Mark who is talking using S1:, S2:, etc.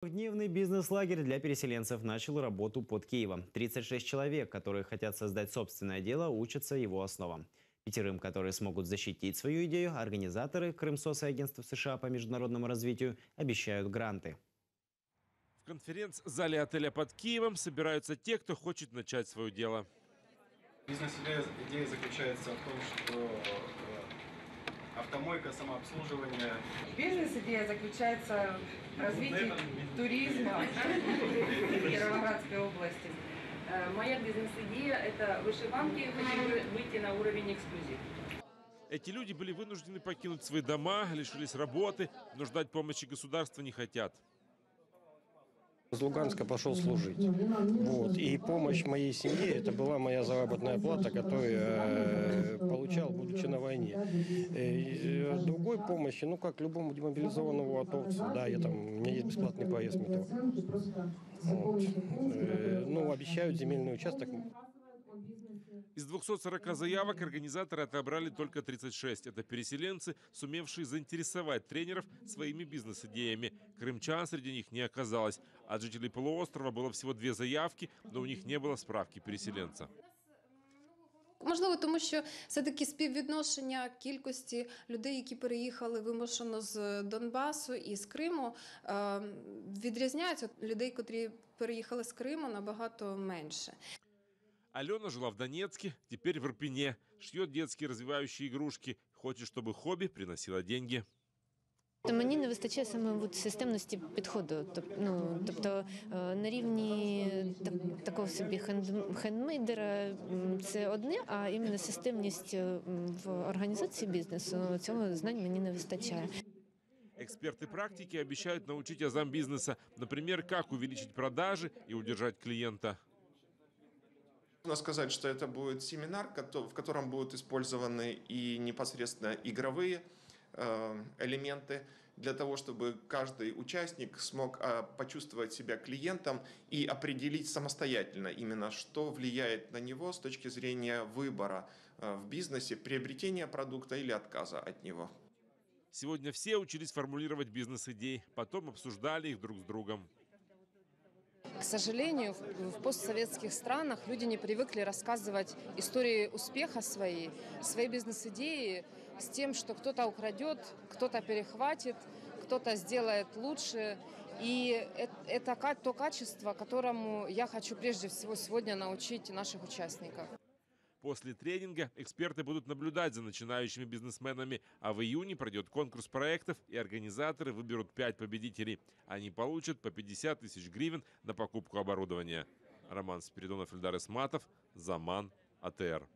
S1: Трехдневный бизнес-лагерь для переселенцев начал работу под Киевом. 36 человек, которые хотят создать собственное дело, учатся его основам. 5, которые смогут защитить свою идею, организаторы Крымсос и Агентство США по международному развитию обещают гранты.
S2: В конференц-зале отеля под Киевом собираются те, кто хочет начать свое дело.
S3: Бизнес-идея заключается в том, что автомойка, самообслуживание.
S4: Бизнес-идея заключается в развитии туризма в Кировоградской области.
S5: Моя бизнес-идея – это вышиванки, хотим выйти на уровень эксклюзив.
S2: Эти люди были вынуждены покинуть свои дома, лишились работы, но ждать помощи государства не хотят.
S6: Из Луганска пошел служить. Вот. И помощь моей семье, это была моя заработная плата, которую я получал, будучи на войне. И другой помощи, ну как любому демобилизованному атовцу, да, у меня есть бесплатный проезд в метро. Вот. Ну, обещают земельный участок.
S2: Из 240 заявок организаторы отобрали только 36. Это переселенцы, сумевшие заинтересовать тренеров своими бизнес-идеями. Крымчан среди них не оказалось. От жителей полуострова было всего 2 заявки, но у них не было справки переселенца.
S7: Можливо, тому що все-таки співвідношення кількості людей, які переїхали вимушено з Донбасу і з Криму, відрізняються. Людей, котрі переїхали з Криму, набагато менше.
S2: Алена жила в Донецке, теперь в Ирпене. Шьет детские развивающие игрушки. Хочет, чтобы хобби приносило деньги.
S8: Мені не вистачає саме системності підходу. Тобто на рівні такого собі хендмейдера це одне, а іменно системність в організації бізнесу, цього знань мені не вистачає.
S2: Эксперты практики обещают научить азам бизнеса, например, как увеличить продажи и удержать клиента.
S9: Можно сказать, что это будет семинар, в котором будут использованы и непосредственно игровые элементы, для того, чтобы каждый участник смог почувствовать себя клиентом и определить самостоятельно именно, что влияет на него с точки зрения выбора в бизнесе, приобретения продукта или отказа от него.
S2: Сегодня все учились формулировать бизнес-идеи, потом обсуждали их друг с другом.
S10: К сожалению, в постсоветских странах люди не привыкли рассказывать истории успеха своей бизнес-идеи с тем, что кто-то украдет, кто-то перехватит, кто-то сделает лучше. И это то качество, которому я хочу прежде всего сегодня научить наших участников.
S2: После тренинга эксперты будут наблюдать за начинающими бизнесменами, а в июне пройдет конкурс проектов, и организаторы выберут 5 победителей. Они получат по 50 тысяч гривен на покупку оборудования. Роман Спиридонов, Эльдар Исматов, Заман, АТР.